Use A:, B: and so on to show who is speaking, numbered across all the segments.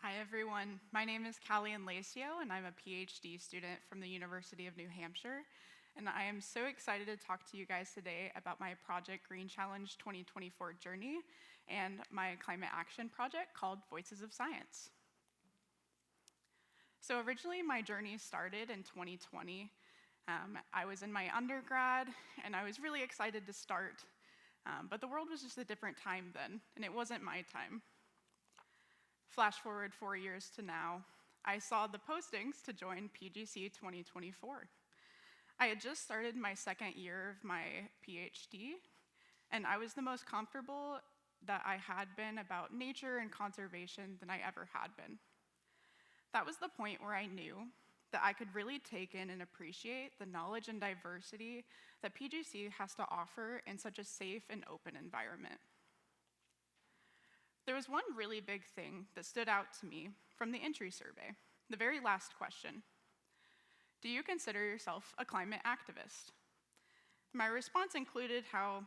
A: Hi everyone, my name is Callyan Lacio and I'm a PhD student from the University of New Hampshire. And I am so excited to talk to you guys today about my Project Green Challenge 2024 journey and my climate action project called Voices of Science. So originally my journey started in 2020. I was in my undergrad and I was really excited to start, but the world was just a different time then, and it wasn't my time. Flash forward 4 years to now, I saw the postings to join PGC 2024. I had just started my second year of my PhD, and I was the most comfortable that I had been about nature and conservation than I ever had been. That was the point where I knew that I could really take in and appreciate the knowledge and diversity that PGC has to offer in such a safe and open environment. There was one really big thing that stood out to me from the entry survey, the very last question. Do you consider yourself a climate activist? My response included how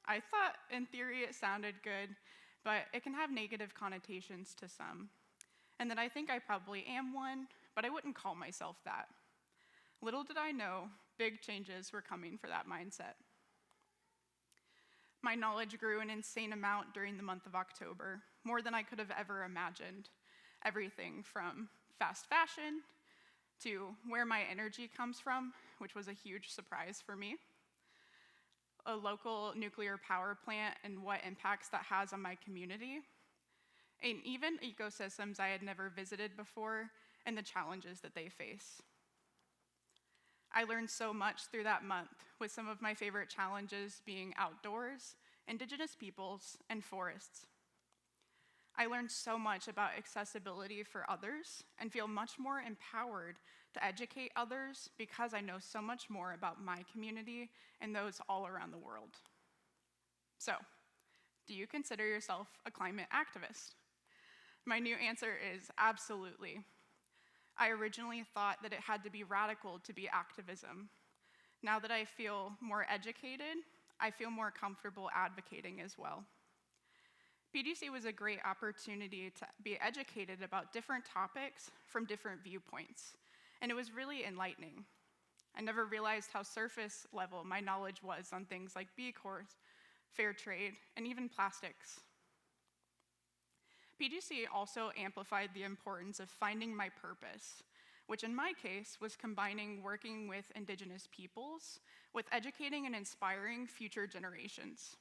A: I thought in theory it sounded good, but it can have negative connotations to some, and that I think I probably am one, but I wouldn't call myself that. Little did I know, big changes were coming for that mindset. My knowledge grew an insane amount during the month of October, more than I could have ever imagined. Everything from fast fashion to where my energy comes from, which was a huge surprise for me, a local nuclear power plant and what impacts that has on my community, and even ecosystems I had never visited before and the challenges that they face. I learned so much through that month, with some of my favorite challenges being outdoors, indigenous peoples, and forests. I learned so much about accessibility for others and feel much more empowered to educate others because I know so much more about my community and those all around the world. So, do you consider yourself a climate activist? My new answer is absolutely. I originally thought that it had to be radical to be activism. Now that I feel more educated, I feel more comfortable advocating as well. PGC was a great opportunity to be educated about different topics from different viewpoints, and it was really enlightening. I never realized how surface level my knowledge was on things like B Corps, fair trade, and even plastics. PGC also amplified the importance of finding my purpose, which in my case was combining working with indigenous peoples with educating and inspiring future generations.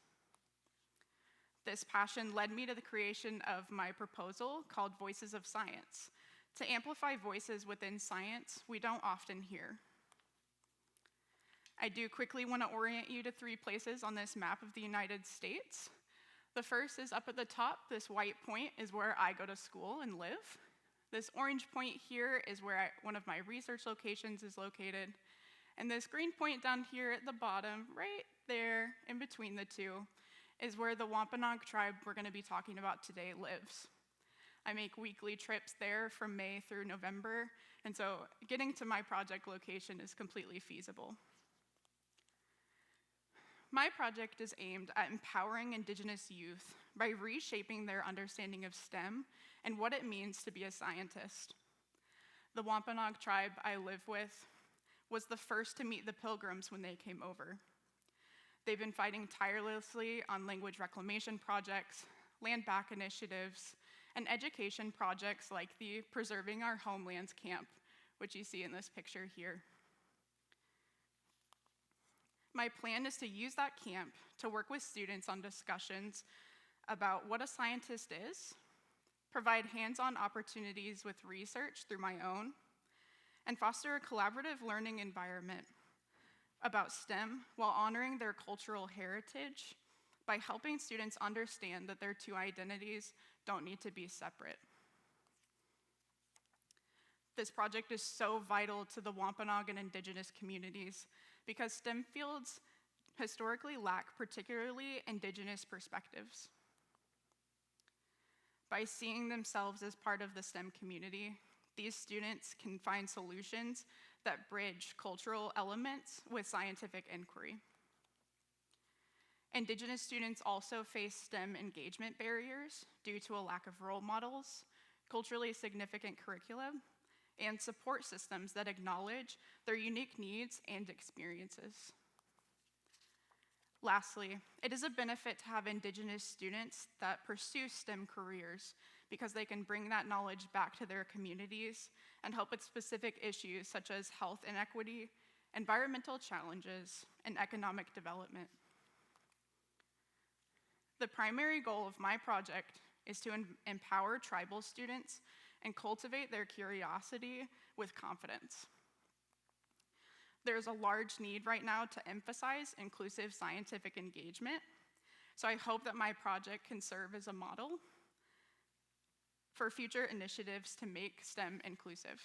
A: This passion led me to the creation of my proposal called Voices of Science, to amplify voices within science we don't often hear. I do quickly want to orient you to 3 places on this map of the United States. The first is up at the top. This white point is where I go to school and live. This orange point here is where one of my research locations is located. And this green point down here at the bottom, right there in between the two, is where the Wampanoag tribe we're going to be talking about today lives. I make weekly trips there from May through November, and so getting to my project location is completely feasible. My project is aimed at empowering Indigenous youth by reshaping their understanding of STEM and what it means to be a scientist. The Wampanoag tribe I live with was the first to meet the Pilgrims when they came over. They've been fighting tirelessly on language reclamation projects, land back initiatives, and education projects like the Preserving Our Homelands camp, which you see in this picture here. My plan is to use that camp to work with students on discussions about what a scientist is, provide hands-on opportunities with research through my own, and foster a collaborative learning environment about STEM while honoring their cultural heritage by helping students understand that their 2 identities don't need to be separate. This project is so vital to the Wampanoag and Indigenous communities because STEM fields historically lack particularly Indigenous perspectives. By seeing themselves as part of the STEM community, these students can find solutions that bridge cultural elements with scientific inquiry. Indigenous students also face STEM engagement barriers due to a lack of role models, culturally significant curricula, and support systems that acknowledge their unique needs and experiences. Lastly, it is a benefit to have Indigenous students that pursue STEM careers because they can bring that knowledge back to their communities and help with specific issues such as health inequity, environmental challenges, and economic development. The primary goal of my project is to empower tribal students and cultivate their curiosity with confidence. There's a large need right now to emphasize inclusive scientific engagement, so I hope that my project can serve as a model for future initiatives to make STEM inclusive.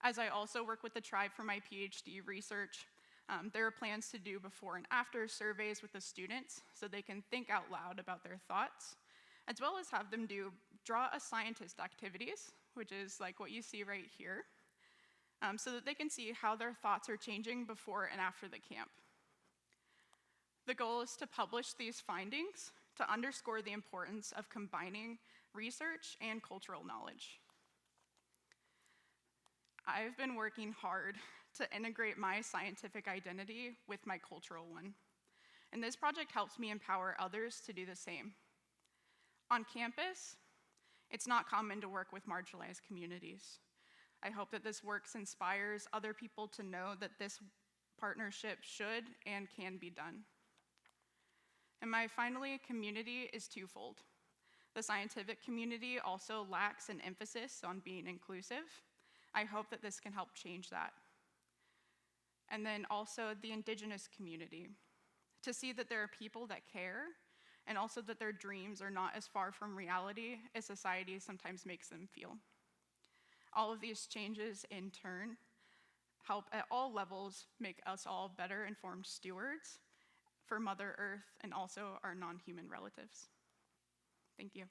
A: As I also work with the tribe for my PhD research, there are plans to do before and after surveys with the students so they can think out loud about their thoughts, as well as have them do draw a scientist activities, which is like what you see right here, so that they can see how their thoughts are changing before and after the camp. The goal is to publish these findings to underscore the importance of combining research and cultural knowledge. I've been working hard to integrate my scientific identity with my cultural one, and this project helps me empower others to do the same. On campus, it's not common to work with marginalized communities. I hope that this work inspires other people to know that this partnership should and can be done. And my finally community is twofold. The scientific community also lacks an emphasis on being inclusive. I hope that this can help change that. And then also the Indigenous community, to see that there are people that care, and also that their dreams are not as far from reality as society sometimes makes them feel. All of these changes, in turn, help at all levels make us all better informed stewards for Mother Earth and also our non-human relatives. Thank you.